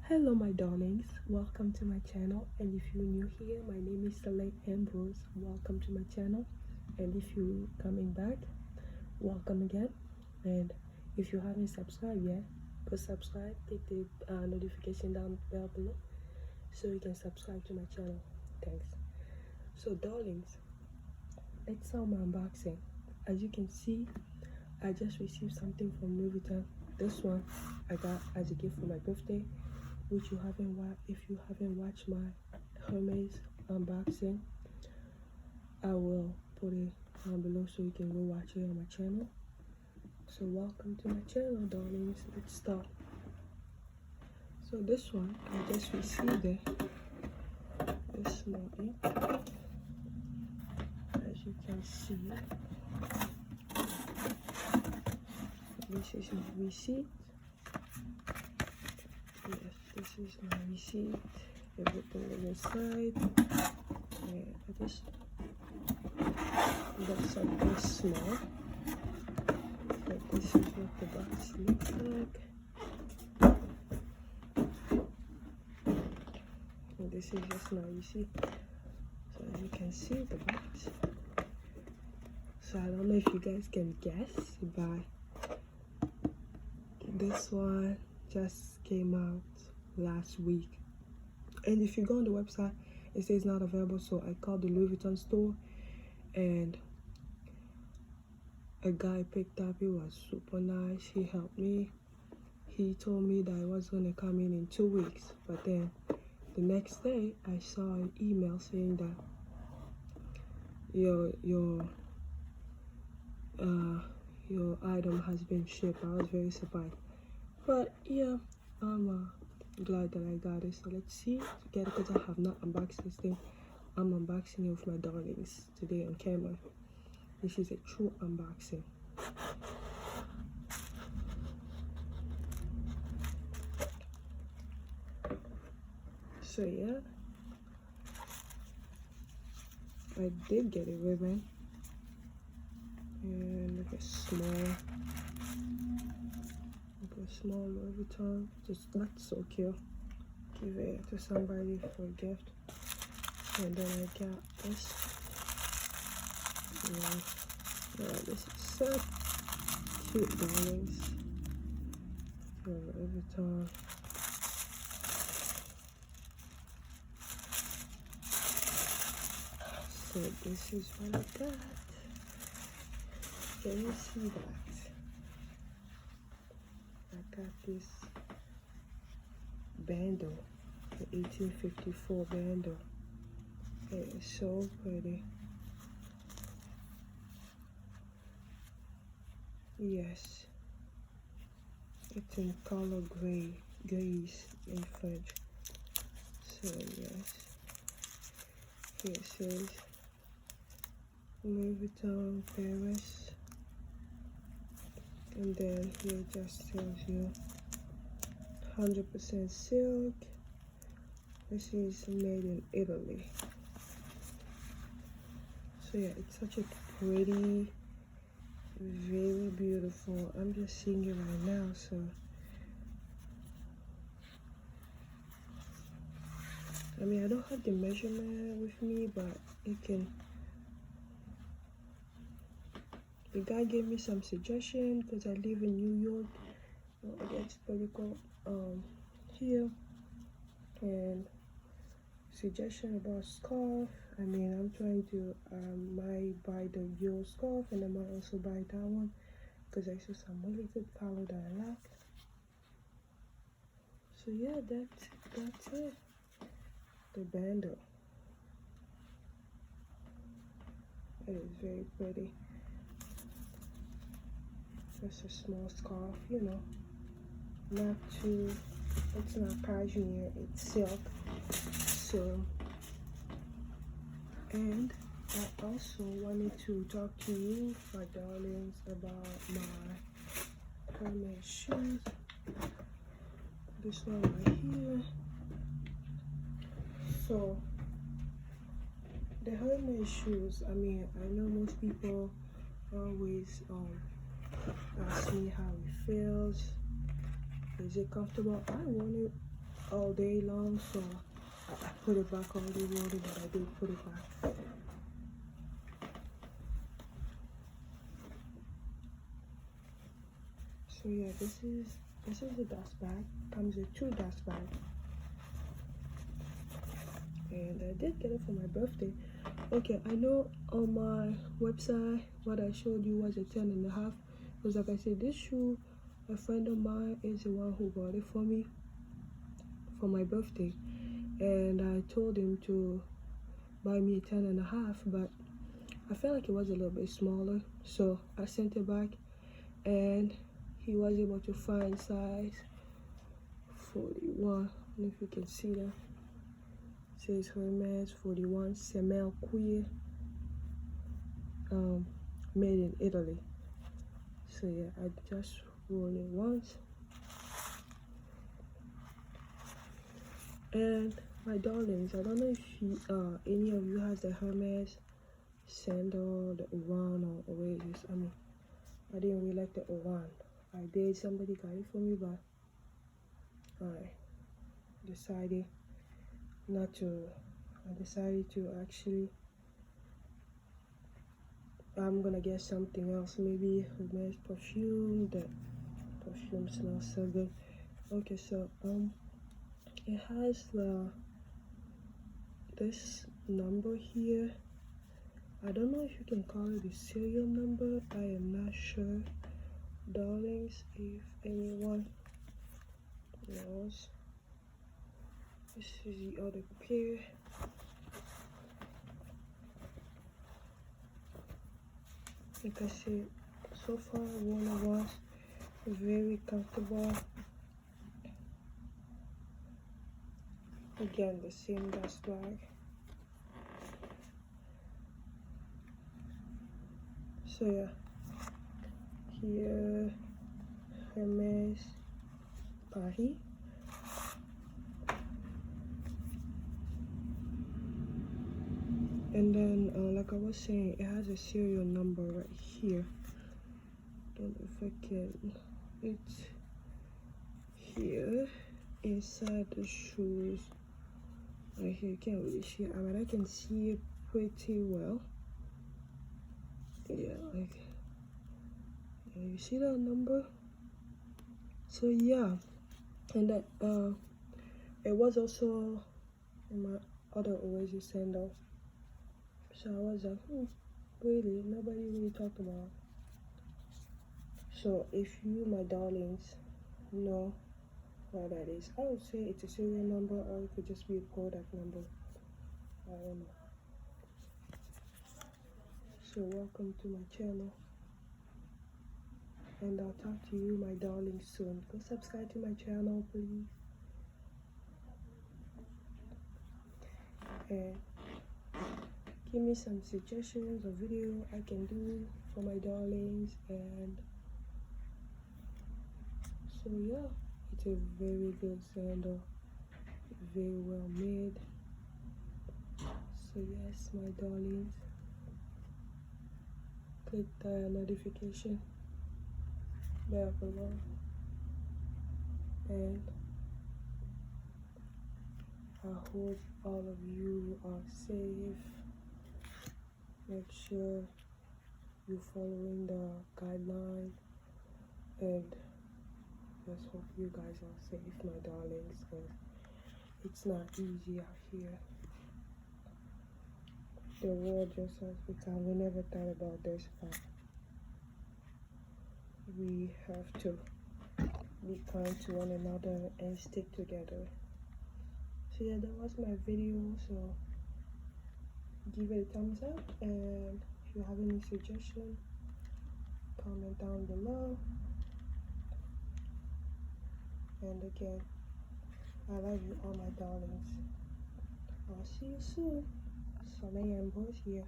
Hello my darlings, welcome to my channel, and if you're new here, my name is Saleh Ambrose. Welcome to my channel, and if you're coming back, welcome again. And if you haven't subscribed yet, please subscribe, click the notification down bell below so you can subscribe to my channel. Thanks. So darlings, let's start my unboxing. As you can see, I just received something from Louis Vuitton. This one I got as a gift for my birthday, which if you haven't watched my Hermès unboxing, I will put it down below so you can go watch it on my channel. So welcome to my channel, darlings. Let's start. So this one I just received it. This small ink, as you can see. This is my receipt. Yes, this is my receipt. Everything is inside. And I just got something small. But this is what the box looks like. And this is just my receipt. So as you can see the box. So I don't know if you guys can guess, but this one just came out last week, and if you go on the website it says not available. So I called the Louis Vuitton store, and a guy picked up. He was super nice. He helped me. He told me that it was gonna come in 2 weeks, but then the next day I saw an email saying that your item has been shipped. I was very surprised. But yeah, I'm glad that I got it. So let's see together, because I have not unboxed this thing. I'm unboxing it with my darlings today on camera. This is a true unboxing. So yeah, I did get a ribbon, and like a small Louis Vuitton. Just that's so cute. Give it to somebody for a gift. And then I got this. Yeah, this is so cute, darlings. Louis Vuitton. So this is what I got. Can you see that? I got this bangle, the 1854 bangle. It is so pretty. Yes, it's in color grays in French. So yes, here it says Louis Vuitton Paris, and then here it just tells you 100% silk. This is made in Italy. So yeah, it's such a pretty, very beautiful. I'm just seeing it right now. So I mean, I don't have the measurement with me, but it can. The guy gave me some suggestion because I live in New York. That's pretty cool. Here, and suggestion about scarf. I mean, I'm trying to might buy the yellow scarf, and I might also buy that one because I saw some really good color that I like. So yeah, that's it. The bangle. It is very pretty. Just a small scarf, you know, not too. It's not cashmere. It's silk. So, and I also wanted to talk to you, my darlings, about my Hermès shoes. This one right here. So, the Hermès shoes, I mean, I know most people always ask me how it feels. Is it comfortable? I want it all day long, so I put it back all day morning, but I did put it back. So yeah, this is the dust bag. Comes with 2 dust bags, and I did get it for my birthday. Okay, I know on my website what I showed you was a 10.5, because like I said, this shoe, a friend of mine is the one who bought it for me for my birthday, and I told him to buy me a 10.5, but I felt like it was a little bit smaller, so I sent it back, and he was able to find size 41. I don't know if you can see that. It says Hermès 41 Semel Queer, made in Italy. So yeah, I just wore it once. And my darlings, I don't know if any of you has the Hermès sandal, the Oran or Oasis. I mean, I didn't really like the Oran. I did, somebody got it for me, but I decided not to. I decided to actually, I'm gonna get something else, maybe Hermès perfume. The perfume smells so good. Okay, so it has this number here. I don't know if you can call it a serial number. I am not sure, darlings, if anyone knows. This is the other pair. Like I said, so far one of us very comfortable. Again, the same dust bag. So yeah, here Hermès Paris. And then like I was saying, it has a serial number right here. Don't know if I can, it's here inside the shoes right here. You can't really see it, but I can see it pretty well. Yeah, like, yeah, you see that number? So yeah, and that it was also in my other Oasis sandal. So I was like, really, nobody really talked about. So if you, my darlings, know what that is, I would say it's a serial number, or it could just be a product number. I don't know. So welcome to my channel, and I'll talk to you, my darlings, soon. Go subscribe to my channel, please. And give me some suggestions of video I can do for my darlings. And so yeah, it's a very good sandal, very well made. So yes, my darlings, click the notification bell below, and I hope all of you are safe. Make sure you're following the guidelines, and just hope you guys are safe, my darlings, because it's not easy out here. The world just has become, we never thought about this, but we have to be kind to one another and stick together. So yeah, that was my video. So give it a thumbs up, and if you have any suggestion, comment down below. And again, I love you all, my darlings. I'll see you soon. Soleil and Boys here.